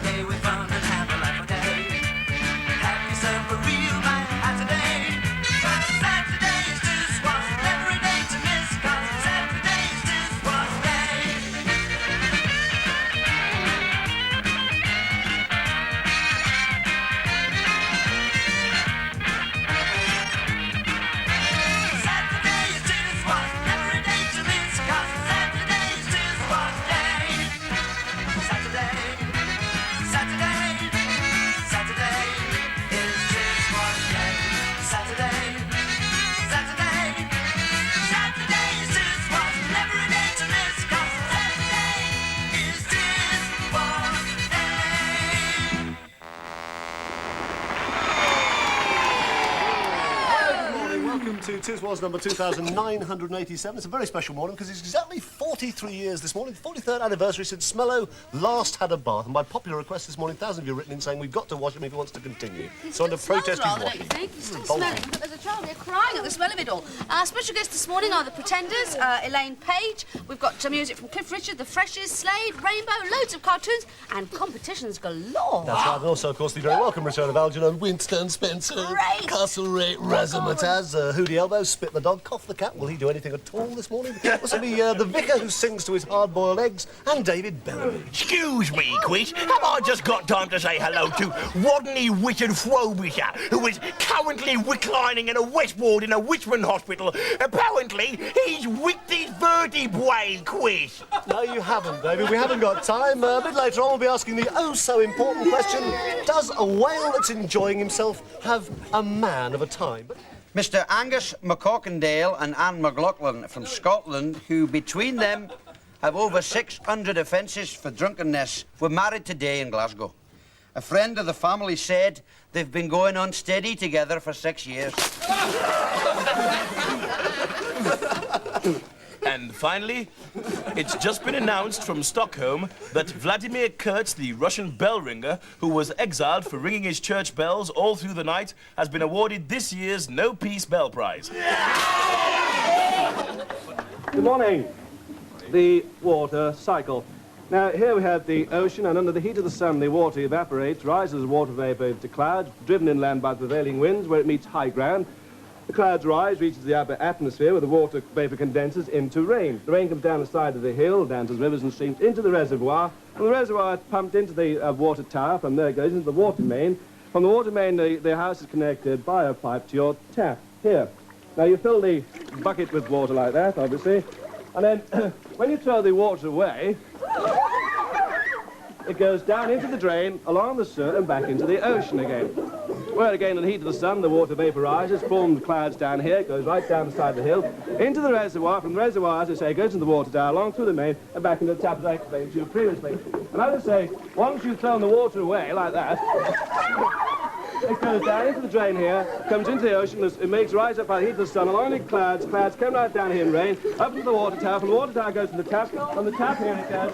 Play with fun and have a life of day. Have yourself a real nice Saturday. Saturday is Tiswas, every day to miss, 'cause Saturday is Tiswas day. Saturday is Tiswas, every day to miss, 'cause Saturday is Tiswas day. Saturday, Saturday, Saturday is Tiswas day. Saturday, Saturday, Saturday is Tiswas, every day to miss, 'cause Saturday is Tiswas day. Good morning, welcome to Tiswas number 2987. It's a very special morning because it's exactly 43 years this morning, 43rd anniversary since Smello last had a bath. And by popular request this morning, thousands of you have written in saying we've got to wash him if he wants to continue. So under protest, he's washing. Don't you think? He's still smelling. Look, there's a child here crying at the smell of it all. Our special guests this morning are the Pretenders, Elaine Page. We've got music from Cliff Richard, The Freshies, Slade, Rainbow, loads of cartoons, and competitions galore. That's right, and also, of course, the very welcome return of Algernon, Winston Spencer, Great. Castlereagh, Razzmatazz, Hootie Elbow, Spit the Dog, Cough the Cat. Will he do anything at all this morning? Also be the vicar who sings to his hard-boiled eggs, and David Bellamy. Excuse me, Quit. Have I just got time to say hello to Rodney Whitton Frobisher, who is currently reclining in a Westward in a Richmond hospital? Apparently, he's whipped his vertebrae, Quit. No, you haven't, David. We haven't got time. A bit later on, we'll be asking the oh-so-important question, does a whale that's enjoying himself have a man of a time? Mr. Angus McCorkindale and Anne McLaughlin from Scotland, who between them have over 600 offences for drunkenness, were married today in Glasgow. A friend of the family said they've been going unsteady together for 6 years. And finally, it's just been announced from Stockholm that Vladimir Kurtz, the Russian bell ringer, who was exiled for ringing his church bells all through the night, has been awarded this year's No Peace Bell Prize. Good morning. The water cycle. Now, here we have the ocean, and under the heat of the sun, the water evaporates, rises as water vapour into clouds, driven inland by prevailing winds, where it meets high ground. The clouds rise, reaches the upper atmosphere, where the water vapour condenses into rain. The rain comes down the side of the hill, down to the rivers and streams, into the reservoir. From the reservoir, it's pumped into the water tower. From there, it goes into the water main. From the water main, the house is connected by a pipe to your tap, here. Now, you fill the bucket with water like that, obviously, and then when you throw the water away, it goes down into the drain, along the sewer, and back into the ocean again. Where again, in the heat of the sun, the water vaporizes, forms clouds down here, goes right down the side of the hill, into the reservoir. From the reservoir, as I say, goes into the water tower, along through the main, and back into the tap, as I explained to you previously. And as I say, once you've thrown the water away, like that, it goes down into the drain here, comes into the ocean, it makes rise up by the heat of the sun, along the clouds come right down here in rain, up into the water tower. From the water tower goes to the tap, from the tap here it goes.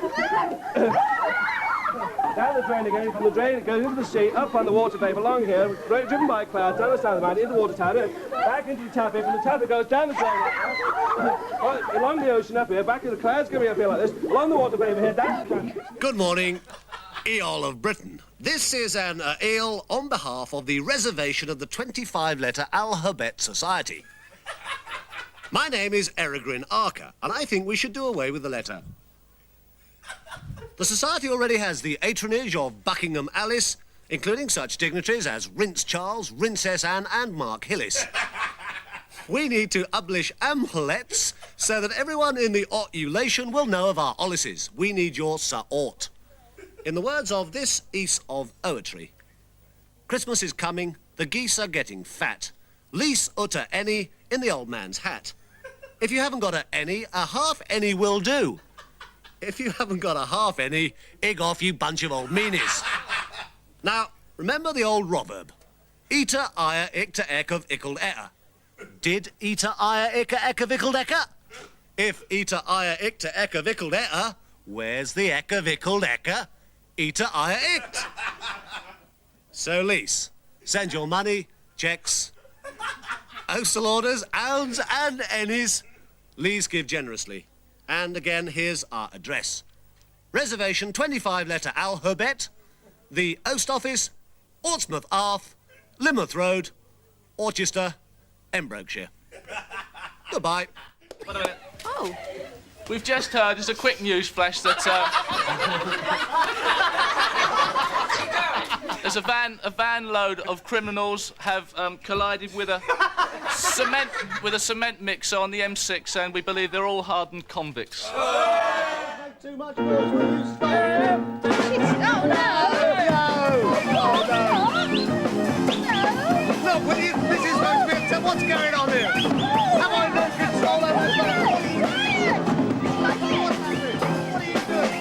Down the drain again, from the drain it goes into the sea, up on the water vapour, along here, driven by clouds, down the side of the mountain, into the water tower, back into the tap here, from the tap it goes down the drain, along the ocean up here, back to the clouds coming up here like this, along the water vapour here, down the tap. Good morning, Earl of Britain. This is an ale on behalf of the reservation of the 25-letter Alphabet Society. My name is Eregrin Archer, and I think we should do away with the letter. The Society already has the patronage of Buckingham Alice, including such dignitaries as Rince Charles, Rincess Anne, and Mark Hillis. We need to abolish amphlets so that everyone in the ovulation will know of our Ollises. We need your support. In the words of this piece of poetry, Christmas is coming, the geese are getting fat. Lease utter any in the old man's hat. If you haven't got a any, a half any will do. If you haven't got a half any, egg off, you bunch of old meanies. Now, remember the old proverb. Eater, ire, icter, eck of ickled etter. Did eater, ire, icker, eck of ickled ecker? If eater, ire, icter, eck of ickled etter, where's the eck of ickled ecker? Eater, ire, ict. So, lease, send your money, cheques, postal orders, ounds and ennies. Please give generously. And again, here's our address. Reservation 25-letter Alphabet, the Post Office, Portsmouth Arth, Lymouth Road, Orchester, Pembrokeshire. Goodbye. Wait a minute. Oh. We've just heard, as a quick news flash, that there's a van load of criminals have collided with a cement mixer on the M6, and we believe they're all hardened convicts. Too much noise, will you stop? Oh, no! Look, will you? This is supposed to be a what's going on here? Have I no control over the phone? What are you doing? What are you doing?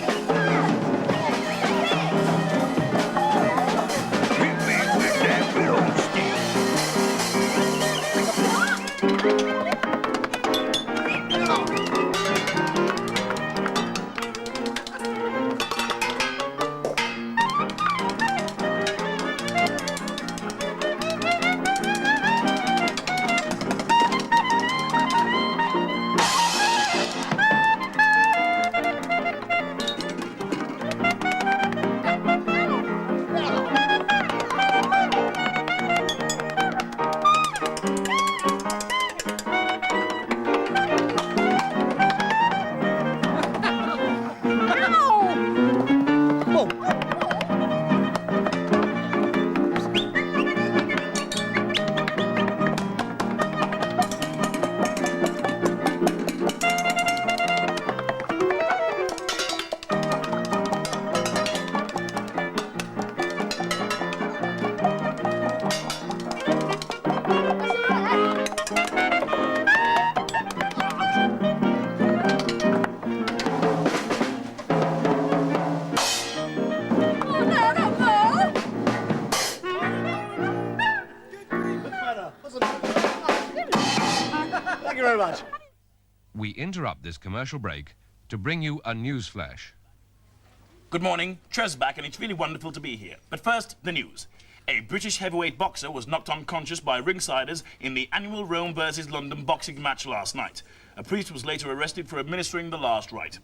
Thank you very much. We interrupt this commercial break to bring you a news flash. Good morning, Trez back, and it's really wonderful to be here. But first, the news. A British heavyweight boxer was knocked unconscious by ringsiders in the annual Rome versus London boxing match last night. A priest was later arrested for administering the last rite.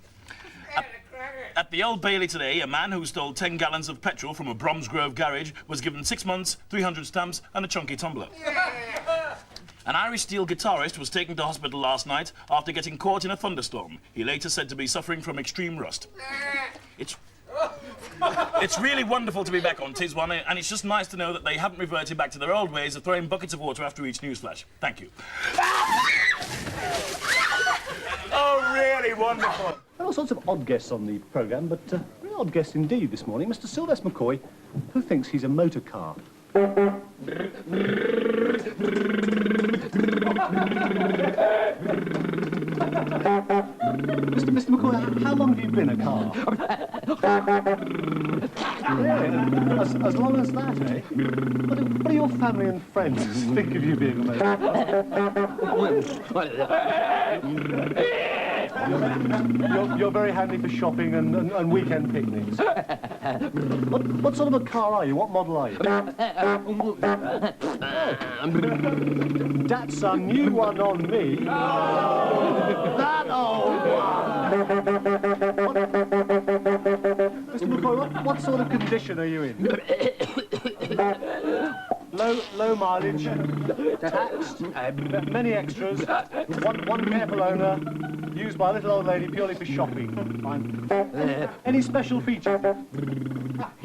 At the Old Bailey today, a man who stole 10 gallons of petrol from a Bromsgrove garage was given 6 months, 300 stamps, and a chunky tumbler. An Irish steel guitarist was taken to hospital last night after getting caught in a thunderstorm. He later said to be suffering from extreme rust. It's really wonderful to be back on Tiswas, and it's just nice to know that they haven't reverted back to their old ways of throwing buckets of water after each newsflash. Thank you. Oh, really wonderful. There are all sorts of odd guests on the programme, but very odd guest indeed this morning. Mr. Sylvester McCoy, who thinks he's a motor car. Mr. McCoy, how long have you been a car? Really? As long as that, eh? What do your family and friends think of you being a motor car? You're very handy for shopping and weekend picnics. What sort of a car are you? What model are you? That's a new one on me. That old one. Mr. McCoy, what sort of condition are you in? Low mileage, taxed, many extras, one careful owner, used by a little old lady purely for shopping. Fine. Any special features?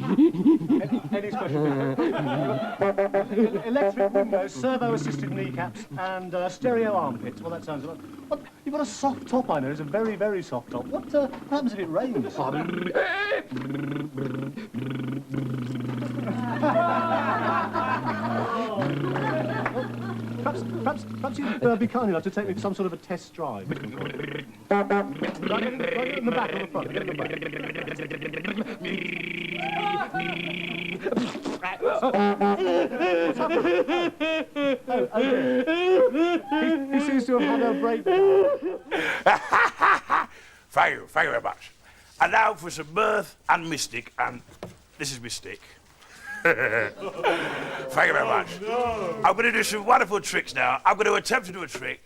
Any special features? Electric windows, servo-assisted kneecaps, and stereo armpits. Well, that sounds like... What? You've got a soft top, I know. It's a very, very soft top. What happens if it rains? Perhaps you'd be kind enough to take me for some sort of a test drive. Right in the back or the front? Get in the back. What's happened? Oh, okay. He seems to have had a breakdown. Thank you very much. And now for some mirth and mystic, and this is Mystic. Thank you very much. I'm going to do some wonderful tricks now. I'm going to attempt to do a trick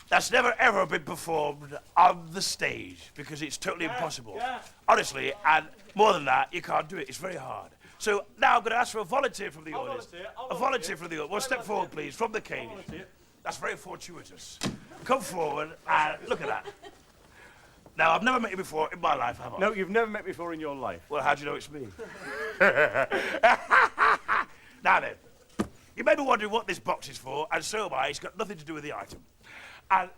that's never ever been performed on the stage because it's totally impossible. Honestly, and more than that, you can't do it. It's very hard. So now I'm going to ask for a volunteer from the audience. A volunteer from the audience. Well, step forward, please, from the cage. That's very fortuitous. Come forward and look at that. Now, I've never met you before in my life, have I? No, you've never met me before in your life. Well, how do you know it's me? Now then, you may be wondering what this box is for, and so am I. It's got nothing to do with the item. And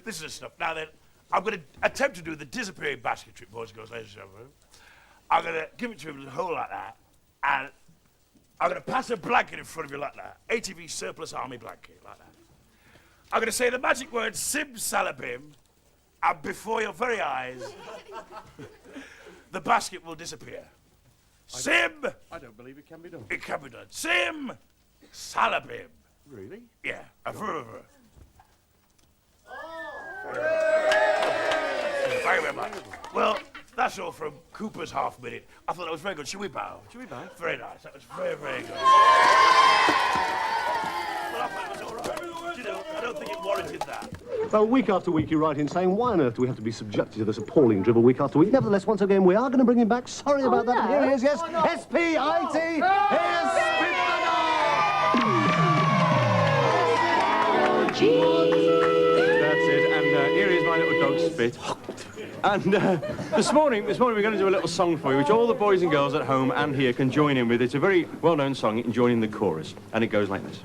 this is the stuff. Now then, I'm going to attempt to do the disappearing basket trick, boys and girls, ladies and gentlemen. I'm going to give it to him in a hole like that, and I'm going to pass a blanket in front of you like that. ATV surplus army blanket, like that. I'm going to say the magic word Simsalabim, and before your very eyes, the basket will disappear. I don't believe it can be done. It can be done. Simsalabim. Really? Yeah. Thank you very much. Well, that's all from Cooper's half minute. I thought that was very good. Should we bow? Should we bow? Very nice. That was very, very good. Well, I thought it was all right. You know, I don't think it warranted that. Well, week after week you write in saying, why on earth do we have to be subjected to this appalling dribble week after week? Nevertheless, once again, we are going to bring him back. Sorry about that. Here he is, yes. S-P-I-T. Here's That's it, and here is my little dog Spit. And this morning we're going to do a little song for you, which all the boys and girls at home and here can join in with. It's a very well-known song. You can join in the chorus, and it goes like this.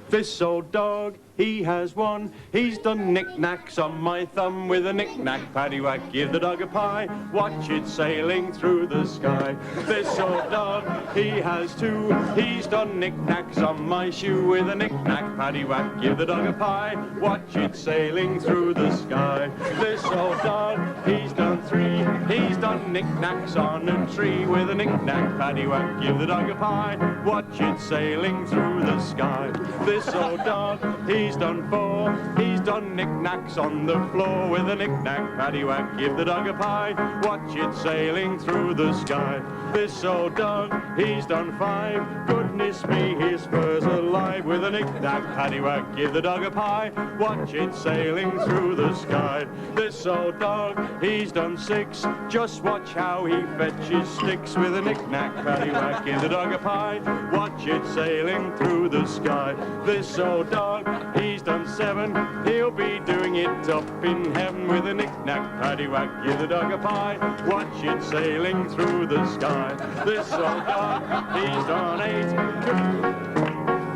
This old dog, he has won. He's done knick-knacks on my thumb with a knick-knack, paddywhack, give the dog a pie, watch it sailing through the sky. This old dog, he has two. He's done knick-knacks on my shoe with a knick-knack, paddywhack, give the dog a pie, watch it sailing through the sky. This old dog, he's done three. He's done knick-knacks on a tree with a knick-knack, paddywhack, give the dog a pie, watch it sailing through the sky. This old dog, he's done four. He's done knick-knacks on the floor with a knick-knack, paddywhack, give the dog a pie, watch it sailing through the sky. This old dog, he's done five. Goodness me, his fur's alive with a knick-knack, paddywhack, give the dog a pie, watch it sailing through the sky. This old dog, he's done six. Just watch how he fetches sticks with a knick-knack, paddywhack, give the dog a pie, watch it sailing through the sky. This old dog, he's done seven. He'll be doing it up in heaven with a knick-knack, paddywhack, give the dog a pie, watch it sailing through the sky. This old dog, he's done eight.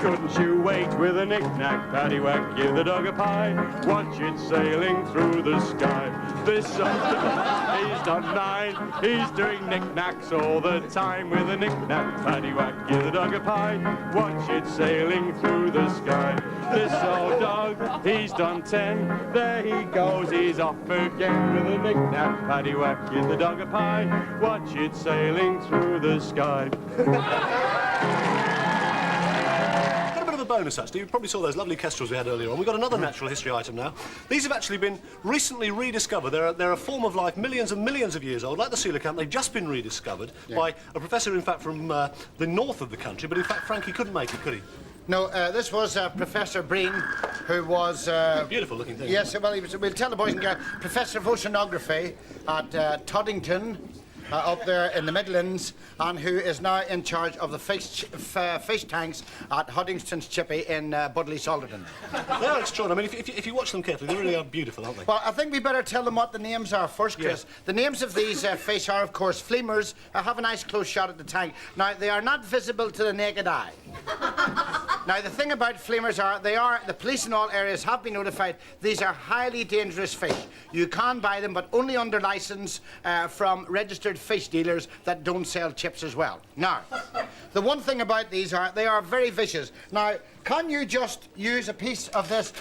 Couldn't you wait with a knick-knack, paddywhack, give the dog a pie, watch it sailing through the sky. This old dog, he's done nine. He's doing knick-knacks all the time with a knick-knack, paddywhack, give the dog a pie, watch it sailing through the sky. This old dog, he's done 10. There he goes, he's off again with a knick-knack, paddywhack, give the dog a pie, watch it sailing through the sky. Bonus, actually. You probably saw those lovely kestrels we had earlier on. We've got another natural history item now. These have actually been recently rediscovered. They're a form of life millions and millions of years old, like the coelacanth. They've just been rediscovered by a professor, in fact, from the north of the country, but in fact, Frankie couldn't make it, could he? No, this was Professor Breen, who was... beautiful looking thing. Yes, well, he was, we'll tell the boys and girls, Professor of Oceanography at Toddington, up there in the Midlands, and who is now in charge of the fish tanks at Huddingston's Chippy in Budleigh Salderton. They're extraordinary. I mean, if you watch them carefully, they really are beautiful, aren't they? Well, I think we better tell them what the names are first, Chris. Yes. The names of these fish are, of course, fleamers. Have a nice close shot at the tank. Now, they are not visible to the naked eye. Now, the thing about fleamers are, the police in all areas have been notified, these are highly dangerous fish. You can buy them, but only under licence from registered fish dealers that don't sell chips as well. Now, the one thing about these are, they are very vicious. Now, can you just use a piece of this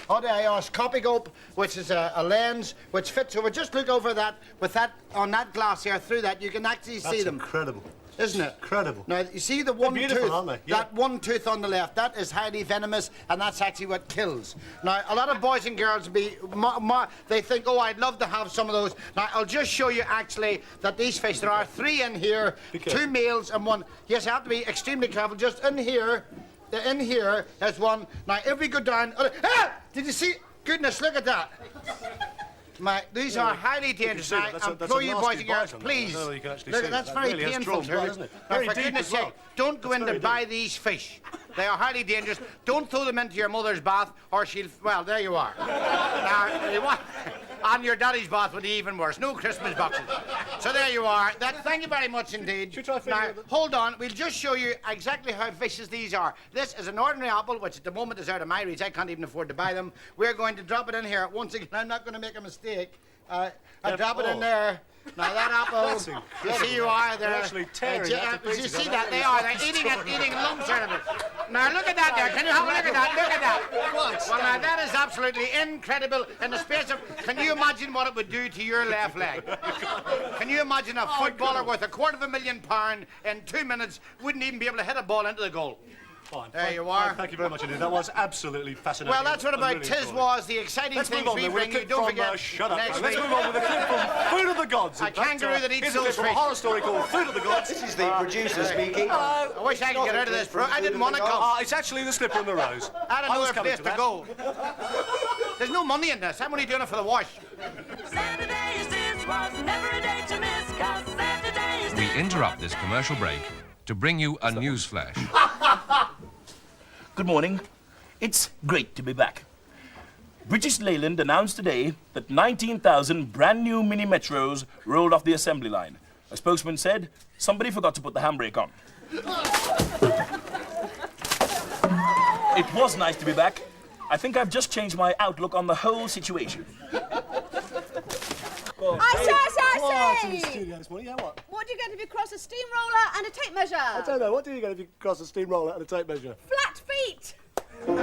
copygope, which is a lens, which fits over, just look over that, with that, on that glass here, through that, you can actually see them. That's incredible. Isn't it? Incredible. Now, you see the one tooth, aren't they? Yeah. that one tooth on the left, that is highly venomous, and that's actually what kills. Now, a lot of boys and girls, they think, oh, I'd love to have some of those. Now, I'll just show you, actually, that these fish, there are 3 in here, 2 males and 1. Yes, I have to be extremely careful. Just in here, in here has one. Now, if we go down... Ah! Did you see? Goodness, look at that. These are highly dangerous. I implore you, boys and girls, please. Look, that's very painful, isn't it? Now, for goodness sake, don't go in to buy these fish. They are highly dangerous. Don't throw them into your mother's bath, or she'll... Well, there you are. Now, and your daddy's bath would be even worse. No Christmas boxes. So there you are. Thank you very much indeed. Now, hold on. We'll just show you exactly how vicious these are. This is an ordinary apple, which at the moment is out of my reach. I can't even afford to buy them. We're going to drop it in here. Once again, I'm not going to make a mistake. I drop it in there. Now that apple, you see you are there. Actually tearing that to you pieces. see that? They're eating lumps out of it. Now look at that there. Can you have a look at that? Look at that. Well, now that is absolutely incredible. In the space of, can you imagine what it would do to your left leg? Can you imagine a footballer worth £250,000 in 2 minutes wouldn't even be able to hit a ball into the goal? Fine. There you are. Thank you very much indeed. That was absolutely fascinating. Well, that's what about Really Tiswas, the exciting things we bring you. Don't forget. Shut up. Next Let's week. move on with a clip from Food of the Gods. A kangaroo that eats Here's a clip from a fish. horror story called Food of the Gods. This is the producer speaking. I wish I could get out of this. I didn't want to come. It's actually the slipper and the rose. I had was another coming place to to that. go. There's no money in this. I'm only doing it for the wash. Saturday's Tiswas, never a day to miss, 'cause Saturday's We interrupt this commercial break to bring you a news flash. Good morning. It's great to be back. British Leyland announced today that 19,000 brand new mini metros rolled off the assembly line. A spokesman said somebody forgot to put the handbrake on. It was nice to be back. I think I've just changed my outlook on the whole situation. I say! Studio this morning. Yeah, what? What do you get if you cross a steamroller and a tape measure? I don't know. What do you get if you cross a steamroller and a tape measure? Flat feet! They're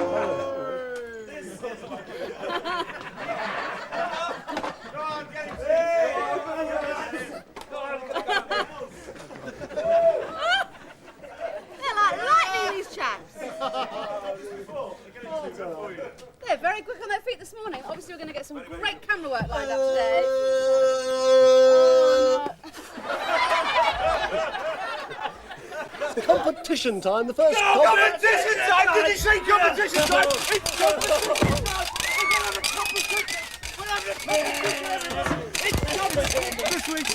like lightning, these chaps. They're very quick on their feet this morning. Obviously, we're going to get some great camera work lined up today. Competition time. The first. Competition time! Did he say competition time? It's competition time! This week's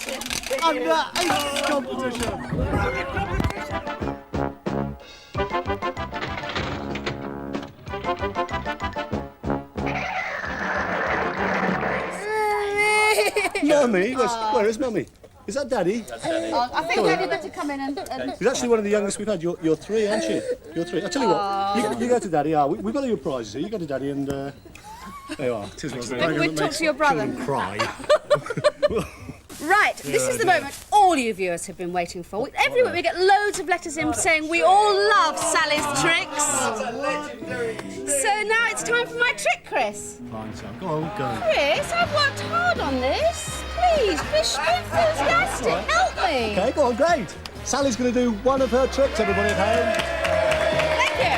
under 8 competition. Mummy? Where is Mummy? Is that Daddy? I think Daddy better come in and... He's actually one of the youngest we've had. You're 3, aren't you? You're 3. I'll tell you what. You go to Daddy. We've got your prizes here. You go to Daddy and... there you are. Maybe we'd talk to your brother. Cry. Right, this is the moment all you viewers have been waiting for. Every week we get loads of letters in saying we all love Sally's tricks. So now it's time for my trick, Chris. Fine, Sam. Go on, go. Chris, I've worked hard on this. Please, be enthusiastic. Help me. Okay, go on, great. Sally's going to do one of her tricks, everybody at home. Thank you.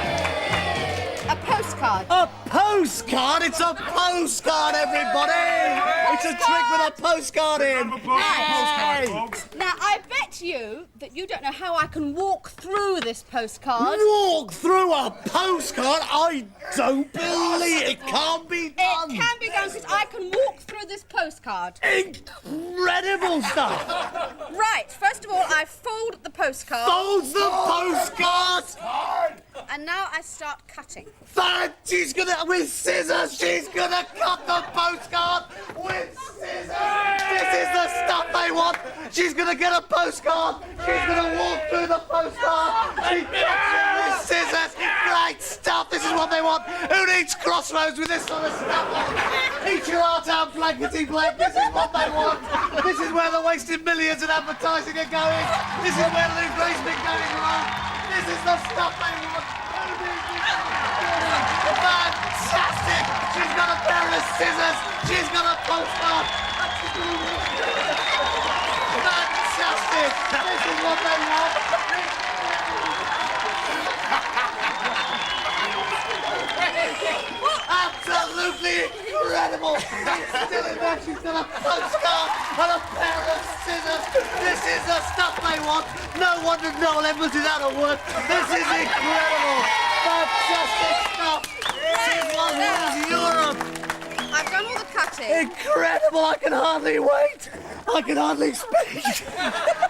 A postcard. A postcard? It's a postcard, everybody! It's a trick with a postcard in. Right. Now, I bet you that you don't know how I can walk through this postcard. Walk through a postcard? I don't believe it can't be done. It can be done because I can walk through this postcard. Incredible stuff. Right, first of all, I fold the postcard. Folds the postcard. And now I start cutting. She's gonna, with scissors, she's gonna cut the postcard with scissors. This is the stuff they want. She's gonna get a postcard. She's gonna walk through the postcard. She cuts it with scissors. Great stuff. This is what they want. Who needs Crossroads with this sort of stuff? Eat your heart out, blankety blank. This is what they want. This is where the wasted millions in advertising are going. This is where Lou Gray's been going wrong. This is the stuff they want. Fantastic! She's got a pair of scissors. She's got a postcard. Fantastic! This is what they want. Absolutely incredible! She's still in there. She's got a postcard and a pair of scissors. This is the stuff they want. No wonder Noel Edmonds is out of work. This is incredible. Fantastic stuff! Tiswas rules Europe! I've done all the cutting. Incredible! I can hardly wait! I can hardly speak!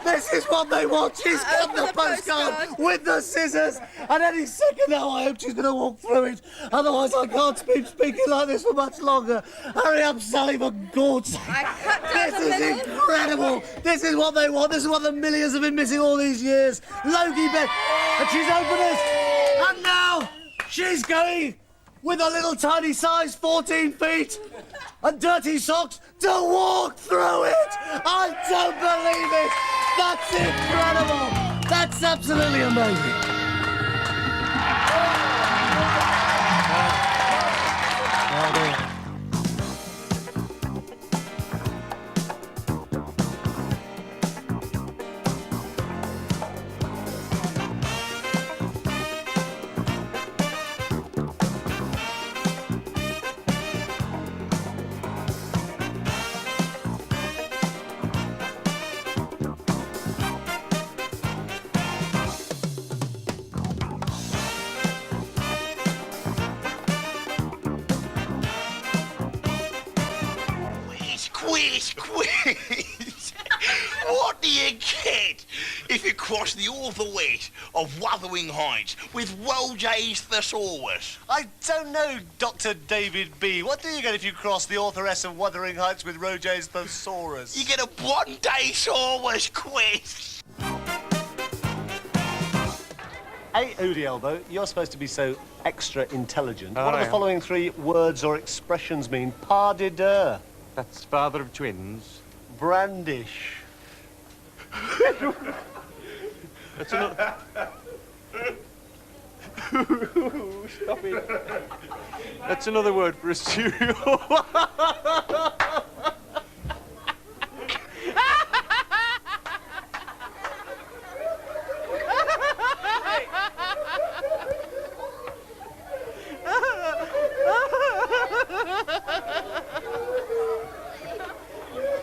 This is what they want! She's got Open the the postcard postcard. with the scissors! And any second now I hope she's going to walk through it. Otherwise I can't keep speaking like this for much longer. Hurry up, Sally, for God's sake! I cut down This the is middle. incredible! This is what they want. This is what the millions have been missing all these years. Logie Bet, and she's opened it. And now she's going with a little tiny size, 14 feet, and dirty socks to walk through it. I don't believe it. That's incredible. That's absolutely amazing. Quiz! What do you get if you cross the author weight of Wuthering Heights with Roger's Thesaurus? I don't know, Dr. David B. What do you get if you cross the authoress of Wuthering Heights with Roger's Thesaurus? You get a Brontosaurus quiz! Hey, Hootie Elbow, you're supposed to be so extra intelligent. What do I the am. following three words or expressions mean? Pas de deux, That's father of twins. brandish. That's another... Stop it. That's another word for a cereal.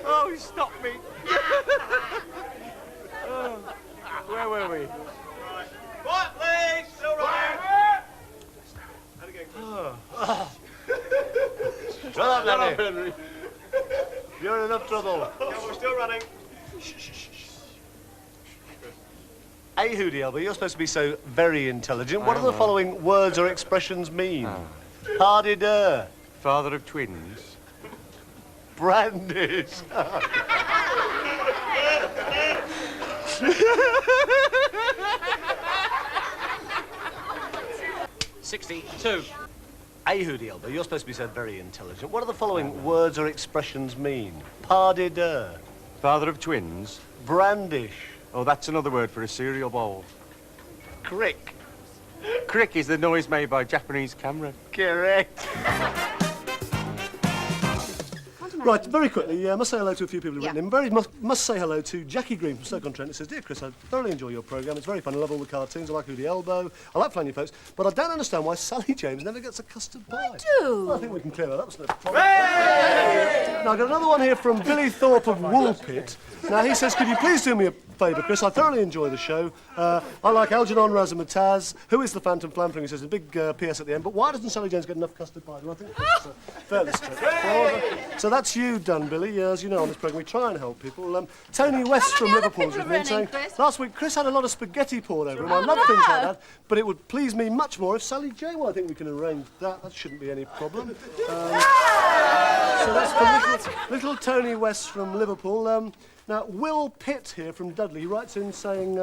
Oh, stop me. Oh, where were we? Quiet, please! Still Shut up, Danny. Henry. You're in enough trouble. Yeah, we're still running. Hey, Hootie Elbow, you're supposed to be so very intelligent. What do the following words or expressions mean? Pas de deux, Father of twins. brandish. 62. Hey, Hootie Elbow, you're supposed to be so very intelligent. What do the following words or expressions mean? Pas de deux, Father of twins. brandish, Oh, that's another word for a cereal bowl. crick. Crick is the noise made by Japanese camera. Correct. Right, very quickly, must say hello to a few people who've written in. Must say hello to Jackie Green from Stoke-on-Trent. It says, Dear Chris, I thoroughly enjoy your programme. It's very fun. I love all the cartoons. I like Hootie Elbow. I like Flanny Folks. But I don't understand why Sally James never gets a custard pie. I do. Well, I think we can clear that up. It's no problem. Now, I've got another one here from Billy Thorpe of Woolpit. Now, he says, could you please do me a favour, Chris? I thoroughly enjoy the show. I like Algernon Razzmatazz. Who is the Phantom Flamfling? He says a big PS at the end. But why doesn't Sally James get enough custard pie? Well, I think that's fairly straightforward. So that's you done, Billy. As you know, on this programme, we try and help people. Tony West from many other Liverpool's people with me have saying, written in, Chris? last week Chris had a lot of spaghetti poured over him. I Oh, love things like no. that. But it would please me much more if Sally J. Well, I think we can arrange that. That shouldn't be any problem. So that's for little Tony West from Liverpool. Now, Will Pitt here from Dudley, he writes in saying,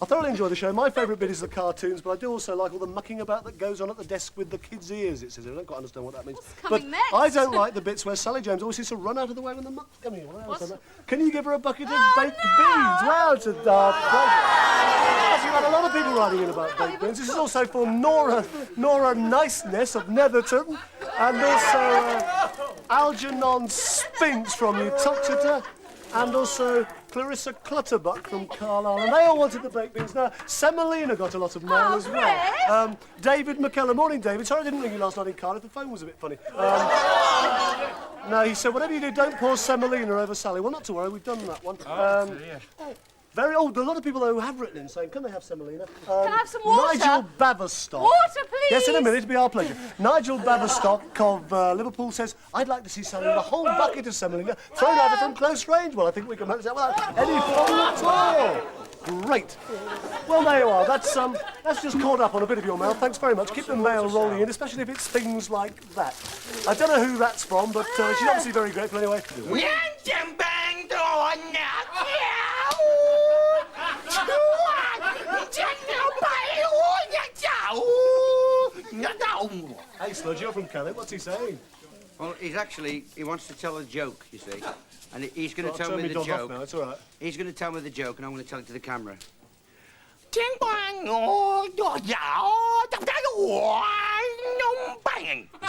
I thoroughly enjoy the show. My favourite bit is the cartoons, but I do also like all the mucking about that goes on at the desk with the kids' ears, it says. I don't quite understand what that means. coming But next? I don't like the bits where Sally James always seems to run out of the way when the muck's coming in. Well, I understand that. Can you give her a bucket of baked beans? Well, it's a daft question. You've had a lot of people writing in about baked beans. This is also for Nora Niceness of Netherton, and also Algernon Spinks from Uttoxeter, and also Clarissa Clutterbuck from Carlisle, and they all wanted the baked beans. Now, Semolina got a lot of mail as well. David McKellar, morning David. Sorry I didn't ring you last night in Cardiff, the phone was a bit funny. No, he said, whatever you do, don't pour Semolina over Sally. Well, not to worry, we've done that one. Very old. There are a lot of people though who have written in saying, can they have semolina? Can I have some water? Nigel Baverstock. Water, please. Yes, in a minute, it'll be our pleasure. Nigel Baverstock of Liverpool says, I'd like to see semolina, a whole bucket of semolina, thrown at it from close range. Well, I think we can manage that without any problem at all. Great. Well, there you are. That's just caught up on a bit of your mail. Thanks very much. Keep the mail rolling in, especially if it's things like that. I don't know who that's from, but she's obviously very grateful anyway. Hey, Sludge, you're from Calais. What's he saying? Well, he wants to tell a joke, you see. And he's going to tell me the dog joke. off now, it's all right. He's going to tell me the joke, and I'm going to tell it to the camera. Is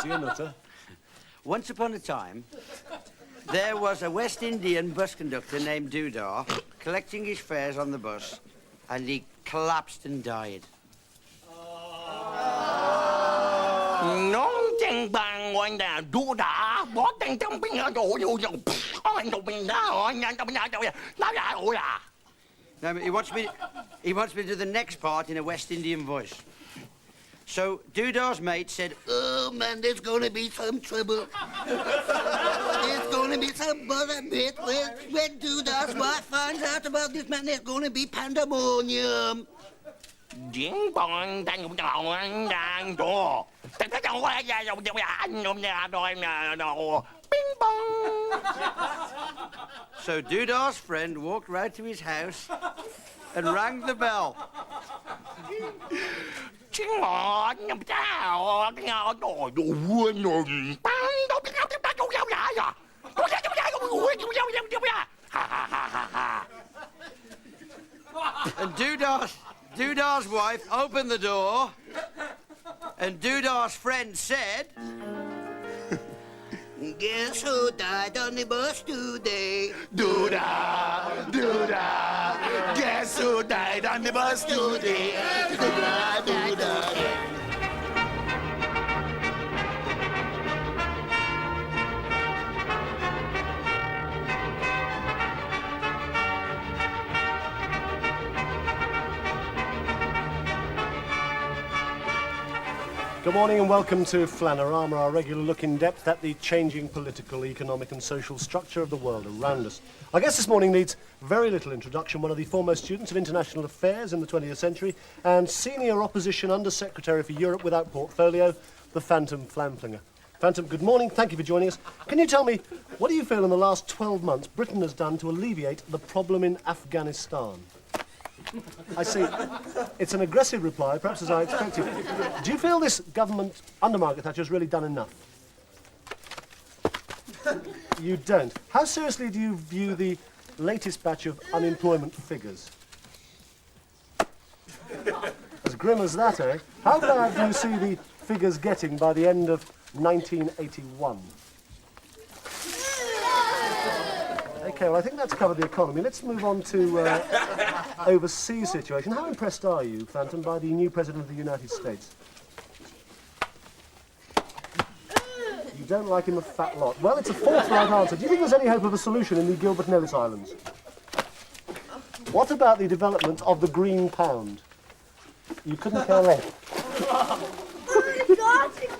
he a nutter? Once upon a time, there was a West Indian bus conductor named Doodah collecting his fares on the bus, and he collapsed and died. Now, he wants me to do the next part in a West Indian voice. So Doodah's mate said, Oh man, there's gonna be some trouble. There's gonna be some bother, mate. When Doodah's wife finds out about this man, there's gonna be pandemonium. Ding bong, dang dong, dang do. Bing bong. So Doodah's friend walked right to his house and rang the bell. And Doodah's wife opened the door, and Doodah's friend said, Guess who died on the bus today? Doodah, Doodah, guess who died on the bus today? Doodah, Doodah. Good morning and welcome to Flanorama, our regular look in depth at the changing political, economic and social structure of the world around us. Our guest this morning needs very little introduction, one of the foremost students of international affairs in the 20th century and senior opposition undersecretary for Europe without portfolio, the Phantom Flamflinger. Phantom, good morning, thank you for joining us. Can you tell me, what do you feel in the last 12 months Britain has done to alleviate the problem in Afghanistan? I see. It's an aggressive reply, perhaps as I expected. Do you feel this government under Margaret Thatcher has really done enough? You don't. How seriously do you view the latest batch of unemployment figures? As grim as that, eh? How bad do you see the figures getting by the end of 1981? Okay, well, I think that's covered the economy. Let's move on to overseas situation. How impressed are you, Phantom, by the new President of the United States? You don't like him a fat lot. Well, it's a forthright answer. Do you think there's any hope of a solution in the Gilbert and Ellice Islands? What about the development of the green pound? You couldn't care less.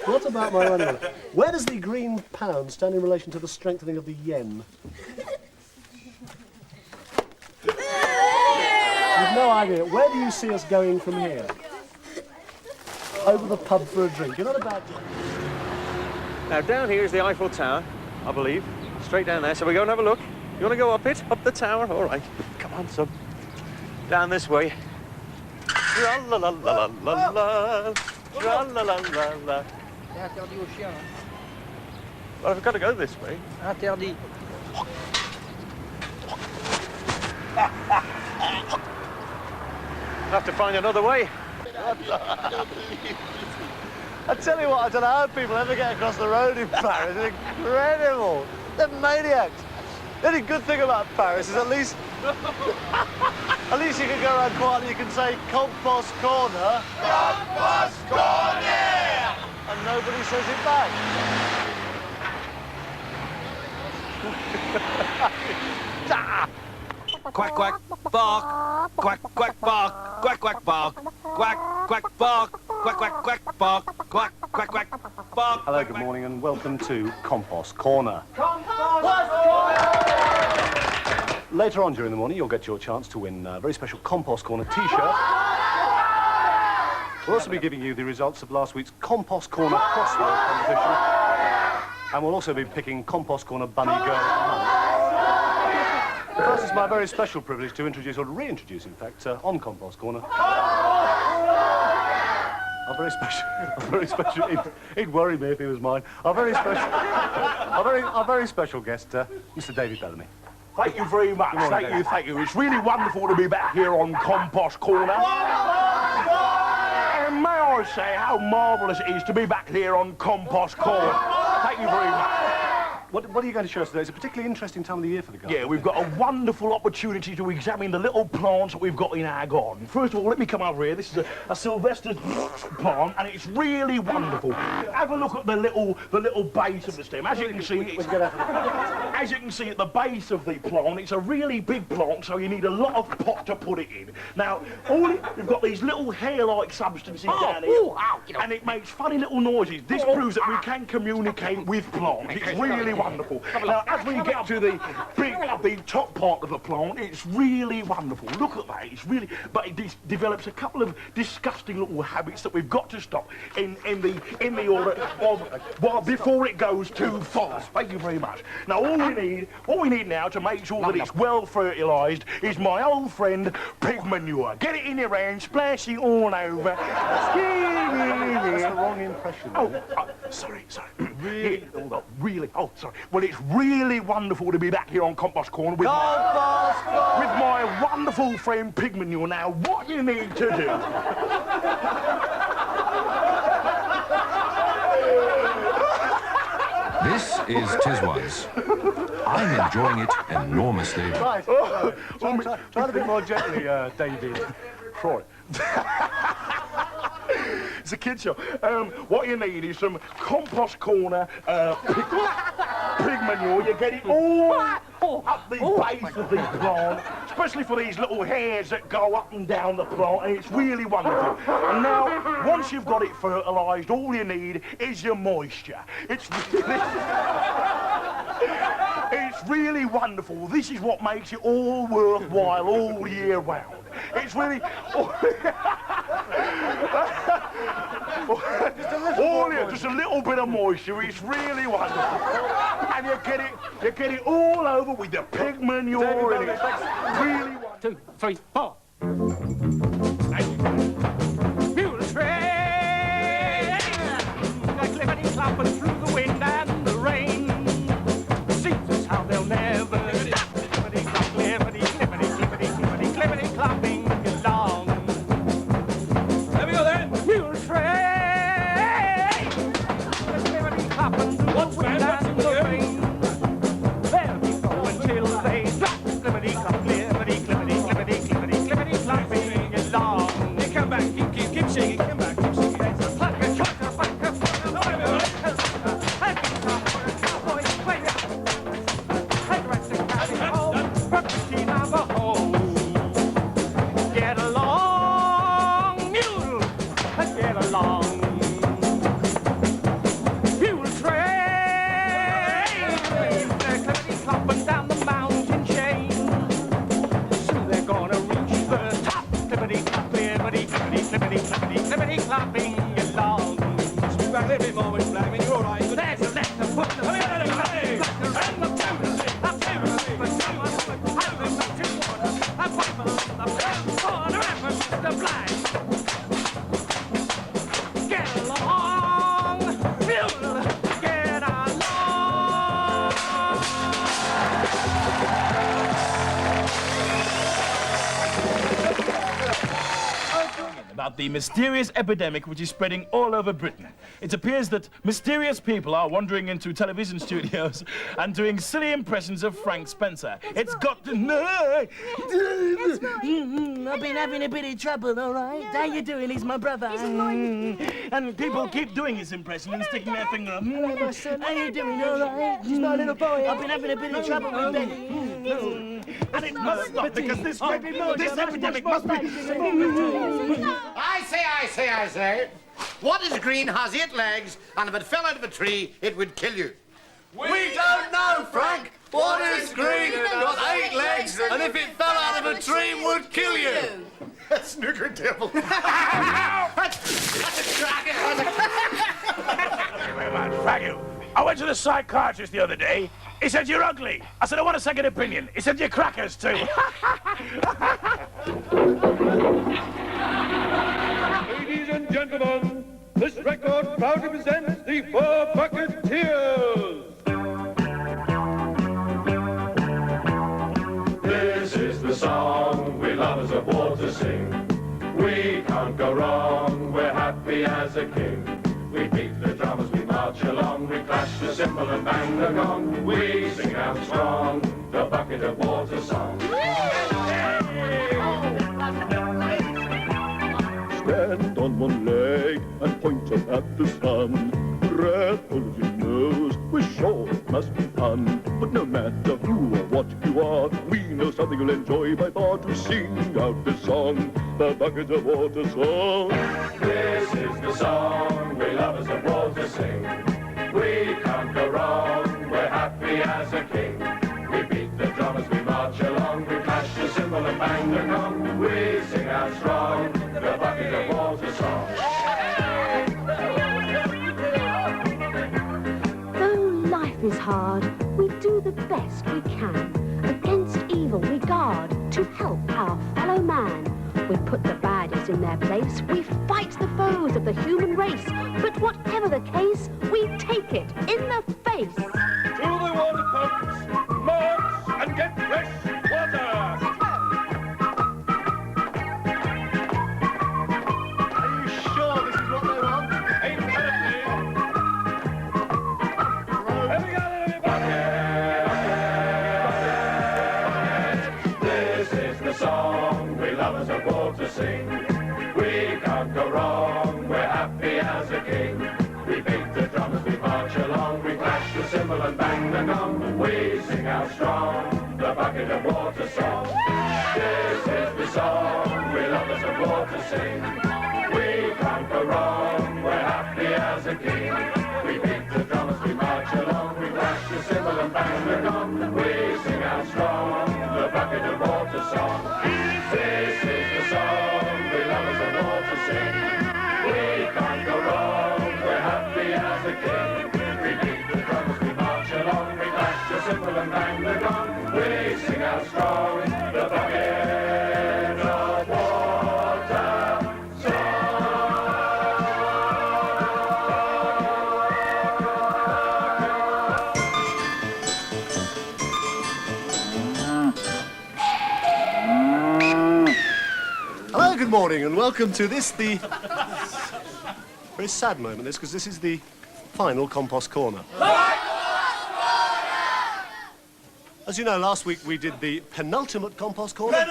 What about my money? Where does the green pound stand in relation to the strengthening of the yen? You've no idea. Where do you see us going from here? Over the pub for a drink. You're not a bad guy. Now, down here is the Eiffel Tower, I believe. Straight down there. So we go and have a look. You want to go up it? Up the tower? All right. Come on, son. Down this way. Tra-la-la-la-la-la. Tra-la-la-la-la. Well, I've got to go this way. Interdit. I'll have to find another way. I tell you what, I don't know how people ever get across the road in Paris. It's incredible. They're maniacs. The only good thing about Paris is at least you can go around quietly. You can say compost corner. Compost corner! And nobody says it back. Quack, quack, bark. Quack, quack, bark. Quack, quack, bark. Quack, quack, bark. Quack, quack, quack, bark. Quack, quack, quack, bark. Hello, good morning, and welcome to Compost Corner. Later on during the morning, you'll get your chance to win a very special Compost Corner T-shirt. We'll also be giving you the results of last week's Compost Corner crossword competition. And we'll also be picking Compost Corner Bunny Girl of the Month. First, it's my very special privilege to introduce, or reintroduce, in fact, on Compost Corner, a very special, it'd worry me if he was mine, a very special guest, Mr. David Bellamy. Thank you very much. Thank you. It's really wonderful to be back here on Compost Corner. And may I say how marvellous it is to be back here on Compost Corner. Thank you very much. What are you going to show us today? It's a particularly interesting time of the year for the garden. Yeah, we've got a wonderful opportunity to examine the little plants that we've got in our garden. First of all, let me come over here. This is a Sylvester plant, and it's really wonderful. Have a look at the little base of the stem. As you can see, at the base of the plant, it's a really big plant, so you need a lot of pot to put it in. Now, you've got these little hair-like substances down here, and it makes funny little noises. This proves that we can communicate with plants. It's really wonderful. Now, as we get to the top part of the plant, it's really wonderful. Look at that. It's really, but it develops a couple of disgusting little habits that we've got to stop in the order of before it goes too far. Thank you very much. Now, all we need now to make sure that it's well fertilised is my old friend pig manure. Get it in your hand, splash it all over. That's the wrong impression. Sorry. Really? Oh, sorry. Well, it's really wonderful to be back here on Compost Corner with my wonderful friend Pig Manure. Now, what you need to do... This is Tiswas. I'm enjoying it enormously. Right. Try to be more gently, David. Troy. It's a kid show. What you need is some Compost Corner pig manure. You get it all up the base of the plant, especially for these little hairs that go up and down the plant, and it's really wonderful. And now, once you've got it fertilised, all you need is your moisture. It's really wonderful. This is what makes it all worthwhile all year round. It's really... just a little bit of moisture. It's really wonderful. And you get it all over with the pig manure in it. Really wonderful. 2, 3, 4. Mule train, clippity clopping through the wind and the rain. Seems as how they'll never stop. Clippity clop, clippity, clippity, clippity, clippity, clippity clopping along. There we go then. Mule train, clippity clopping through the wind and the rain. There we go until they drop. Clippity clop, clippity, clippity, clippity, clippity, clippity clopping along. Hey, come back, keep shaking, come back, keep shaking. Get along, mule, get along. Mule train, they're clippity clopping down the mountain chain. Soon they're gonna reach the top. Clippity clop, clippity, clippity, clippity, clippity, clippity clopping along. Just back a little bit more, Mr. Blackman, you're all right. There's a letter put the Get along, mule, get along. About the mysterious epidemic which is spreading all over Britain. It appears that mysterious people are wandering into television studios and doing silly impressions of Frank Spencer. It's got to... I've been having a bit of trouble, all right? How you doing? He's my brother. And people keep doing his impression and sticking their finger up. How you doing, all right? He's my little boy. I've been having a bit of trouble with Betty. And it must stop because this epidemic must be... I say. What is green, has 8 legs, and if it fell out of a tree, it would kill you? We don't know, Frank. What is green, got 8 legs, and if it fell out of a tree, would kill you? Snooker devil. That's a cracker. Thank you. I went to the psychiatrist the other day. He said you're ugly. I said I want a second opinion. He said you're crackers too. Ladies and gentlemen, this record proudly presents the 4 Bucketeers. This is the song we lovers of war to sing. We can't go wrong, we're happy as a king. We beat the drum as we march along, we clash the cymbal and bang the gong. We sing out strong, the bucket of water song. Stand on one leg and point up at the sun. Breath full of his nose, we're sure it must be fun. But no matter who or what you are, we know something you'll enjoy by far to sing out this song, the bucket of water song. This is the song we lovers of war to sing. We can't go wrong, we're happy as a king. We beat the drum as we march along, we clash the cymbal and bang the gong. We sing out strong, the bucket of water song. Is hard, we do the best we can. Against evil we guard to help our fellow man. We put the baddest in their place, we fight the foes of the human race. But whatever the case, we take it in the face. To the water pumps, march and get fresh water. Are you sure this is what they want? Song we lovers of war to sing. We can't go wrong, we're happy as a king. We beat the drum as we march along, we clash the cymbal and bang the gong. We sing out strong, the bucket of water song. This is the song we lovers of war to sing. We can't go wrong, we're happy as a king. We beat the drum as we march along, we clash the cymbal and bang the gong. We sing out strong, the bucket of water song. This is the song we lovers of war to sing. We can't go wrong, we're happy as a king. We beat the drum as we march along, we clash the cymbal and bang the gong. We sing out strong, the bucket of water Hello, good morning, and welcome to this, the very sad moment, this, because this is the final compost corner. As you know, last week we did the penultimate compost corner. And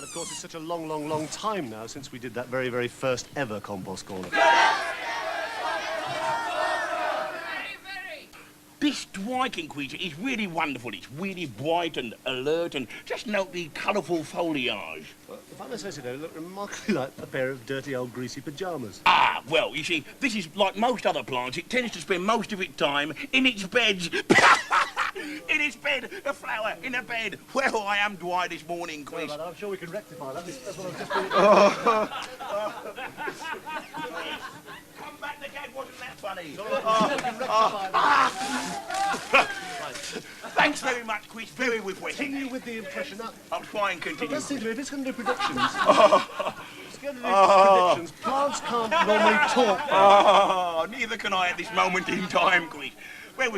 of course, it's such a long, long, long time now since we did that very, very first ever compost corner. This striking creature is really wonderful. It's really bright and alert, and just note the colourful foliage. Well, if I may say so, they look remarkably like a pair of dirty old greasy pyjamas. Ah, well, you see, this is like most other plants. It tends to spend most of its time in its beds. In its bed, a flower in a bed. Well, I am dry this morning, Chris. Well, I'm sure we can rectify that. That's what I've just been... Come back, the gag wasn't that funny. Thanks very much, Chris. Very refreshing. Continue with the impression up. I'll try and continue. Let's see, if it's going to do predictions. It's going to do predictions. Plants can't normally talk. Oh, neither can I at this moment in time, Chris. Well,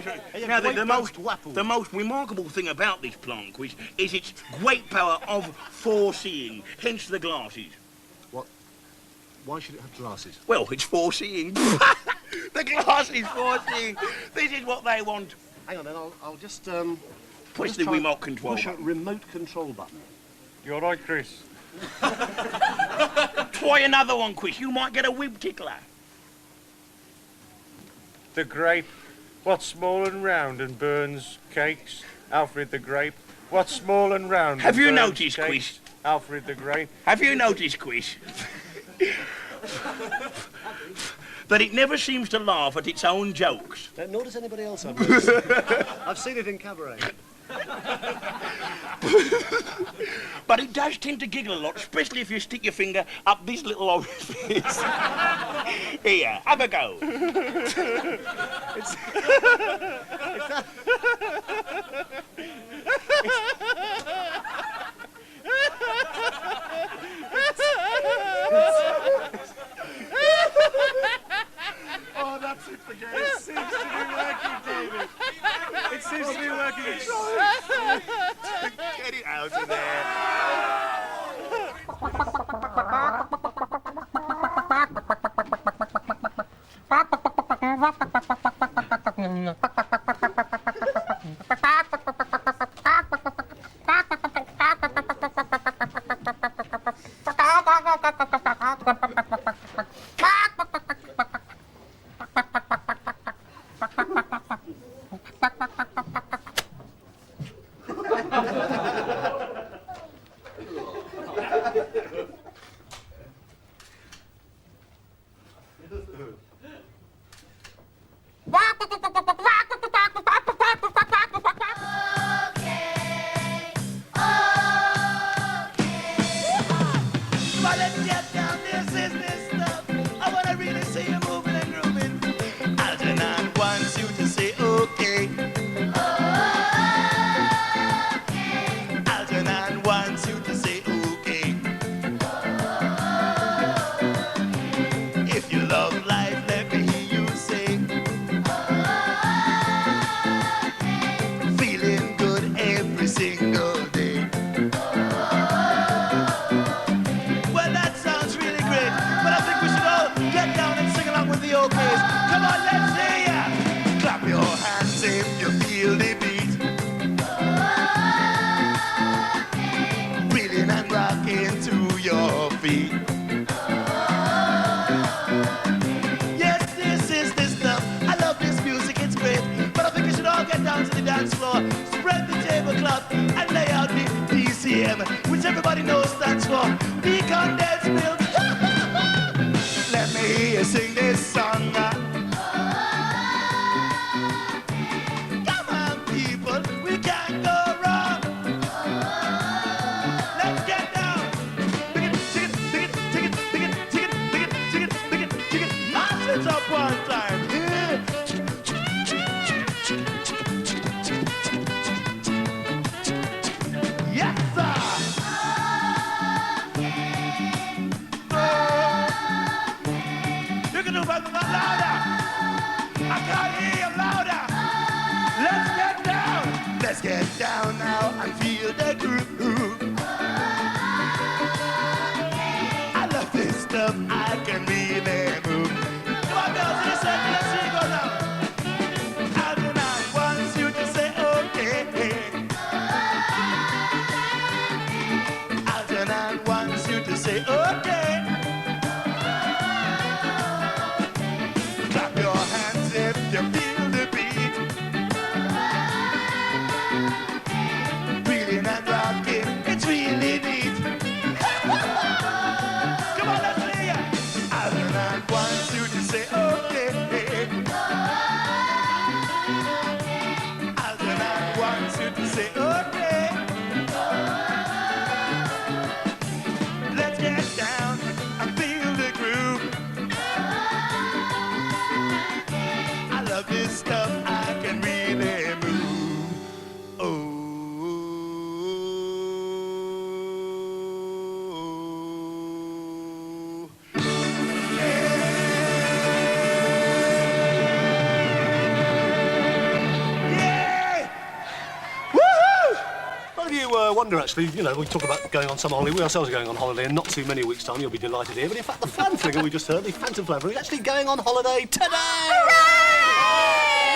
now, the most remarkable thing about this plant, Chris, is its great power of foreseeing, hence the glasses. What? Why should it have glasses? Well, it's foreseeing. The glasses foreseeing. This is what they want. Hang on, then I'll just push the remote control push button. a remote control button. You're right, Chris. Try another one, Chris. You might get a whip tickler. The grape What's small and round and burns cakes? Alfred the Grape. What's small and round Have and you burns noticed, cakes? Quiz? Alfred the Grape. Have you noticed, Quiz, that it never seems to laugh at its own jokes? Nor does anybody else, I've noticed. I've seen it in cabaret. But it does tend to giggle a lot, especially if you stick your finger up this little orifice. Here, have a go. Oh, that's it for game. It seems to be working, David. It seems to be working. Get it out of there. Well, let's get down, this is this stuff. I wanna really see you moving and grooving. Algernon wants you to say okay. Algernon wants you to say okay. If you love life, let me hear you say. Feeling good every single day. Well, that sounds really great, but I think we should all get down and sing along with the OKs. Come on, let's hear ya! Clap your hands if you feel the beat. Reeling and rocking to your feet. Yes, this is the stuff. I love this music, it's great, but I think we should all get down to the dance floor, spread the tablecloth, and lay out the PCM, which everybody knows stands for the condensed milk. Let me hear you sing this song. Come on, people, we can't go wrong. Let's get down. Dig it, dig it, dig it, dig it, dig it, dig it, dig it, dig it, dig it, dig it. Mash it up one time. Yes, sir. You can do better than louder. I can't hear you louder. Let's get down. Let's get down now and feel the groove. I love this stuff. I can really move. Come on, girls, to the center. Let's see you go now. Algernon wants you to say okay. Algernon wants you to say okay. Clap your hands if you feel the beat. Reeling and rocking, it's really neat. Come on, let's hear ya. Algernon wants you to say okay. Algernon wants you to say okay. Let's get down and feel the groove. I love this stuff, I can really move. Oh. Yeah! Woohoo! Well, if you wonder, actually, you know, we talk about going on summer holiday. We ourselves are going on holiday in not too many weeks' time. You'll be delighted to hear. But in fact, the Flan Flinger we just heard, the Phantom Flan Flinger, is actually going on holiday today! Hooray!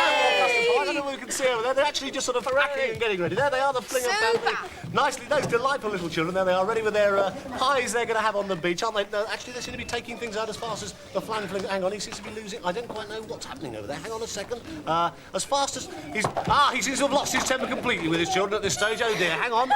I don't know whether we can see over there? They're actually just sort of packing and getting ready. There they are, the Flinger family. Nicely, those delightful little children. There they are, ready with their pies they're going to have on the beach, aren't they? No, actually, they seem to be taking things out as fast as the Flinger. Hang on, he seems to be losing. I don't quite know what's happening over there. Hang on a second. As fast as he's... he seems to have lost his temper completely with his children at this stage. Oh, dear. Hang on.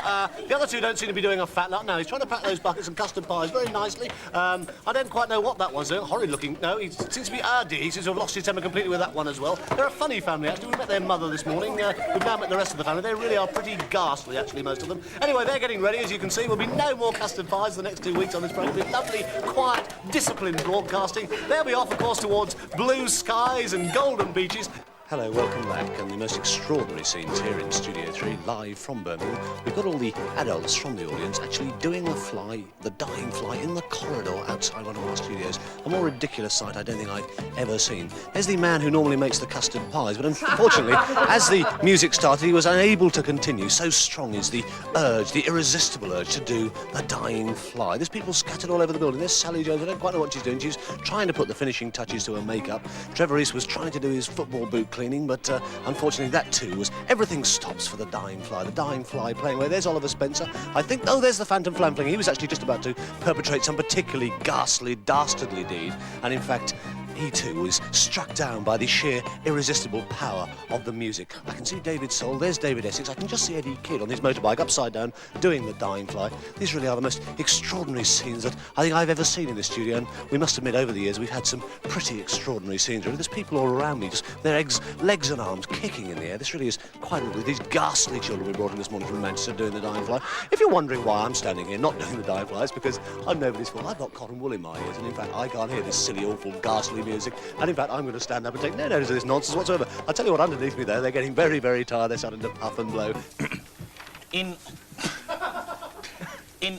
The other two don't seem to be doing a fat lot. No, he's trying to pack those buckets and custard pies very nicely. I don't quite know what that one's doing. Horrid looking. No, he seems to be... dear. He seems to have lost his temper completely with that one as well. They're a funny family, actually. We met their mother this morning. We've now met the rest of the family. They really are pretty ghastly, actually, most of them. Anyway, they're getting ready. As you can see, there'll be no more custard pies the next 2 weeks on this programme. It'll be lovely, quiet, disciplined broadcasting. They'll be off, of course, towards blue skies and golden beaches. Hello, welcome back, and the most extraordinary scenes here in Studio 3, live from Birmingham. We've got all the adults from the audience actually doing the fly, the dying fly, in the corridor outside one of our studios. A more ridiculous sight I don't think I've ever seen. There's the man who normally makes the custard pies, but unfortunately, as the music started, he was unable to continue. So strong is the urge, the irresistible urge to do the dying fly. There's people scattered all over the building. There's Sally Jones, I don't quite know what she's doing. She's trying to put the finishing touches to her makeup. Trevor Reese was trying to do his football boot cleaning, but unfortunately that too was... Everything stops for the dying fly playing away. There's Oliver Spencer. I think... Oh, there's the Phantom Flamfling. He was actually just about to perpetrate some particularly ghastly, dastardly deed, and in fact... he too was struck down by the sheer irresistible power of the music. I can see David Soul, there's David Essex, I can just see Eddie Kidd on his motorbike upside down doing the dying fly. These really are the most extraordinary scenes that I think I've ever seen in this studio, and we must admit over the years we've had some pretty extraordinary scenes. Really, there's people all around me, just their legs and arms kicking in the air. This really is quite lovely. These ghastly children we brought in this morning from Manchester doing the dying fly. If you're wondering why I'm standing here not doing the dying fly, it's because I'm nobody's fool. I've got cotton wool in my ears, and in fact I can't hear this silly, awful, ghastly music. And in fact, I'm going to stand up and take no notice of this nonsense whatsoever. I'll tell you what, underneath me there, they're getting very, very tired. They're starting to puff and blow. In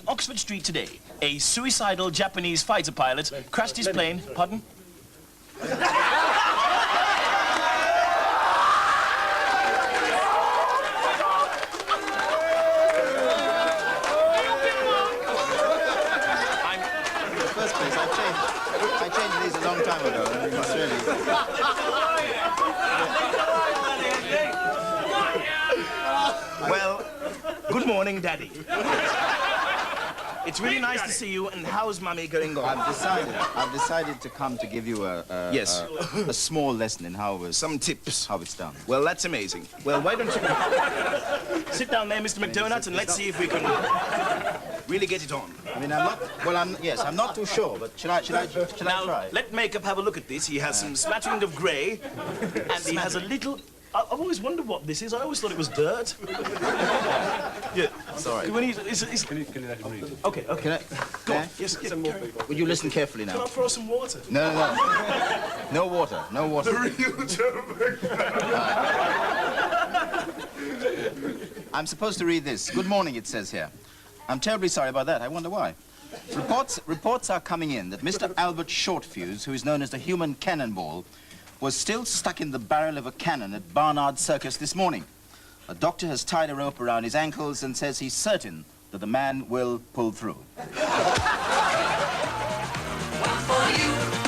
Oxford Street today, a suicidal Japanese fighter pilot crashed his plane... Pardon? I changed these a long time ago, and you must really... Well, good morning, Daddy. It's really nice to see you, and how's Mummy going on? I've decided to come to give you a small lesson in how some tips how it's done. Well, that's amazing. Well, why don't you sit down there, Mr. McDonald, and let's see if we can really get it on. I mean, I'm not too sure, but shall I try? Let Makeup have a look at this. He has some smattering of grey, and he has a little... I've always wondered what this is. I always thought it was dirt. Yeah. Sorry. Can you let him read? Okay. Go on. Yes, some more people. Would you listen carefully now? Can I throw some water? No. No water. No water. The real gentleman. I'm supposed to read this. Good morning, it says here. I'm terribly sorry about that. I wonder why. Reports are coming in that Mr. Albert Shortfuse, who is known as the human cannonball, was still stuck in the barrel of a cannon at Barnard Circus this morning. A doctor has tied a rope around his ankles and says he's certain that the man will pull through. One for you.